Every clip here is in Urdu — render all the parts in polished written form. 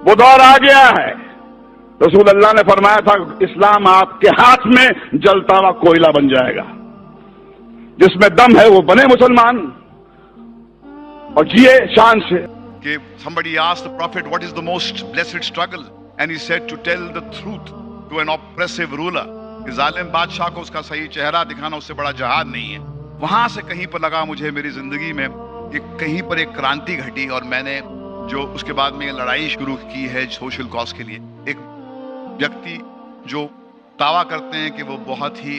وہ دور آ گیا ہے. رسول اللہ نے فرمایا تھا اسلام آپ کے ہاتھ میں جلتا ہوا کوئلہ بن جائے گا. جس میں دم ہے وہ بنے مسلمان اور جیے شان سے. کہ somebody asked the prophet what is the most blessed struggle and he said to tell the truth to an oppressive ruler. کہ ظالم بادشاہ کو اس کا صحیح چہرہ دکھانا اس سے بڑا جہاد نہیں ہے. وہاں سے کہیں پر لگا مجھے میری زندگی میں کہیں پر ایک کرانتی گھٹی اور میں نے جو اس کے بعد میں یہ لڑائی شروع کی ہے سوشل کاز کے لیے. ایک ویکتی جو دعویٰ کرتے ہیں کہ وہ بہت ہی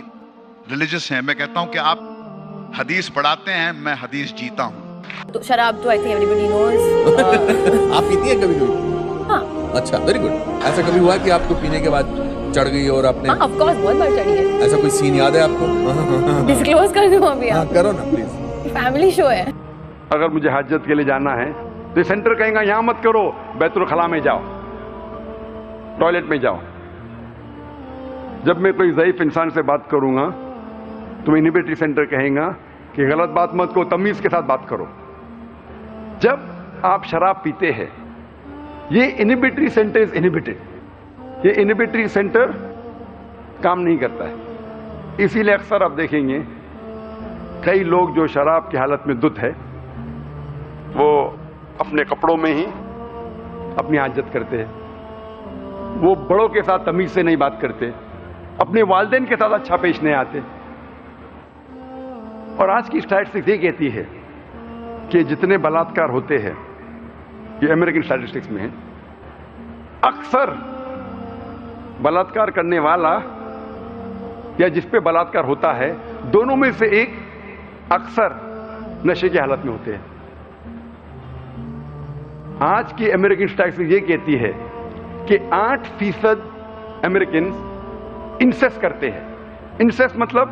ریلیجس ہیں, میں کہتا ہوں کہ آپ حدیث پڑھاتے ہیں, میں حدیث جیتا ہوں. تو شراب تو آئی تھنک ایوری بڈی نوز. آپ پیتی ہیں کبھی کبھی؟ ہاں. اچھا, ویری گڈ. ایسا کبھی ہوا کہ آپ کو پینے کے بعد چڑھ گئی اور آپ نے؟ ہاں آف کورس, بہت بار چڑھی ہے. ایسا کوئی سین یاد ہے آپ کو؟ ڈسکلوز کر دوں ابھی؟ ہاں کرو نا پلیز. فیملی شو ہے. اگر مجھے حاجت کے لیے جانا ہے تو سینٹر کہیں گا یہاں مت کرو, بیت الخلاء میں جاؤ, ٹوائلٹ میں جاؤ. جب میں کوئی ضعیف انسان سے بات کروں گا تو انہیبیٹری سینٹر کہیں گا کہ غلط بات مت کو, تمیز کے ساتھ بات کرو. جب آپ شراب پیتے ہیں یہ انہیبیٹری سینٹر از انہیبیٹڈ, یہ انہیبیٹری سینٹر کام نہیں کرتا ہے. اسی لیے اکثر آپ دیکھیں گے کئی لوگ جو شراب کی حالت میں دت ہے وہ اپنے کپڑوں میں ہی اپنی حاجت کرتے ہیں, وہ بڑوں کے ساتھ تمیز سے نہیں بات کرتے, اپنے والدین کے ساتھ اچھا پیش نہیں آتے. اور آج کی اسٹیٹسٹکس یہ کہتی ہے کہ جتنے بلاತ್ಕಾರ ہوتے ہیں, یہ امریکن اسٹیٹسٹکس میں ہے, اکثر بلاತ್ಕಾರ کرنے والا یا جس پہ بلاತ್ಕಾರ ہوتا ہے دونوں میں سے ایک اکثر نشے کی حالت میں ہوتے ہیں. آج کی امریکن اسٹیٹسٹکس یہ کہتی ہے کہ 8% امریکنز انسیسٹ کرتے ہیں. انسیسٹ مطلب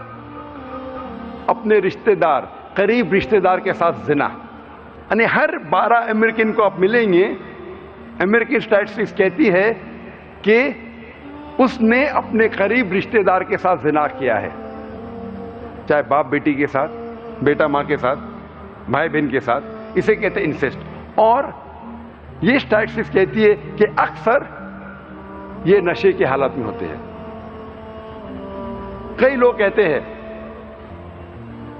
اپنے رشتہ دار, قریب رشتہ دار کے ساتھ زنا. یعنی ہر 12 امریکن کو آپ ملیں گے, امریکن اسٹیٹسٹکس کہتی ہے کہ اس نے اپنے قریب رشتہ دار کے ساتھ زنا کیا ہے, چاہے باپ بیٹی کے ساتھ, بیٹا ماں کے ساتھ, بھائی بہن کے ساتھ. اسے کہتے ہیں انسیسٹ. اور یہ اسٹیٹسٹکس کہتی ہے کہ اکثر یہ نشے کی حالت میں ہوتے ہیں. کئی لوگ کہتے ہیں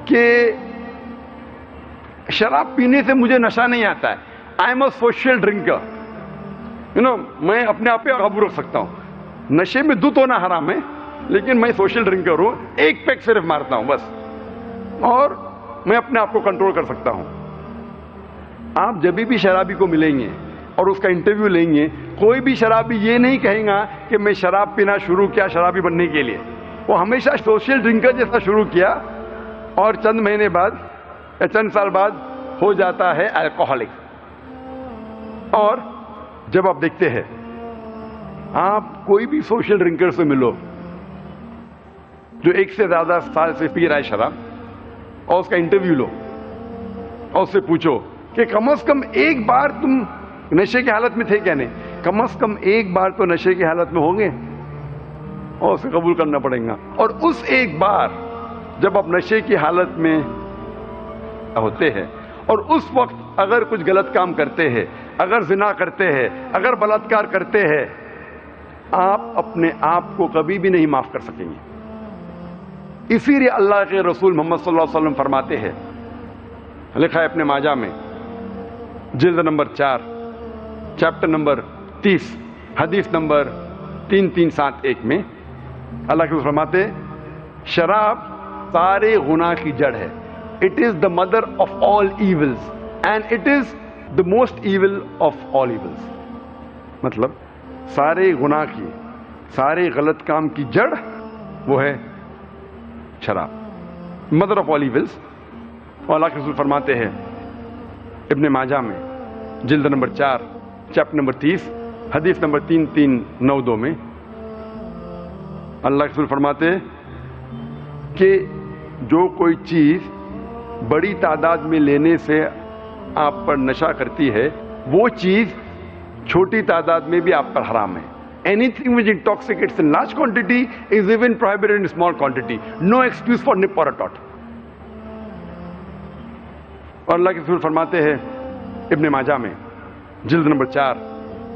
کہ شراب پینے سے مجھے نشہ نہیں آتا ہے, I am a social drinker, میں اپنے آپ پہ قابو رکھ سکتا ہوں. نشے میں دھت ہونا حرام ہے لیکن میں سوشل ڈرنکر ہوں, ایک پیک صرف مارتا ہوں بس, اور میں اپنے آپ کو کنٹرول کر سکتا ہوں. آپ جب بھی شرابی کو ملیں گے اور اس کا انٹرویو لیں گے, کوئی بھی شرابی یہ نہیں کہیں گا کہ میں شراب پینا شروع کیا شرابی بننے کے لیے. وہ ہمیشہ سوشل ڈرنکر جیسا شروع کیا اور چند مہینے بعد یا چند سال بعد ہو جاتا ہے الکوہولک. اور جب آپ دیکھتے ہیں, آپ کوئی بھی سوشل ڈرنکر سے ملو جو 1 سے زیادہ سال سے پی رہا ہے شراب, اور اس کا انٹرویو لو اور اس سے پوچھو کہ کم از کم ایک بار تم نشے کی حالت میں تھے کیا نہیں, کم از کم ایک بار تو نشے کی حالت میں ہوں گے, اور اسے قبول کرنا پڑے گا. اور اس ایک بار جب آپ نشے کی حالت میں ہوتے ہیں اور اس وقت اگر کچھ غلط کام کرتے ہیں, اگر زنا کرتے ہیں, اگر بلاತ್ಕಾರ کرتے ہیں, آپ اپنے آپ کو کبھی بھی نہیں معاف کر سکیں گے. اسی لیے اللہ کے رسول محمد صلی اللہ علیہ وسلم فرماتے ہیں, لکھا ہے اپنے ماجہ میں جلد نمبر 4 چیپٹر نمبر 30 حدیث نمبر 3371 میں اللہ کے رسول فرماتے ہیں شراب سارے گناہ کی جڑ ہے. It is the mother of all evils and it is the most evil of all evils. مطلب سارے گناہ کی, سارے غلط کام کی جڑ وہ ہے شراب, مدر آف آل ایولز. اور اللہ کے رسول فرماتے ہیں ابن ماجہ میں جلد نمبر 4 چیپٹر نمبر 30 حدیث نمبر 3392 میں اللہ کے رسول فرماتے ہیں کہ جو کوئی چیز بڑی تعداد میں لینے سے آپ پر نشہ کرتی ہے وہ چیز چھوٹی تعداد میں بھی آپ پر حرام ہے. Anything which intoxicates in large quantity is even prohibited in small quantity. No excuse for nip or a tot. اور اللہ کے رسول فرماتے ہیں ابن ماجہ میں جلد نمبر 4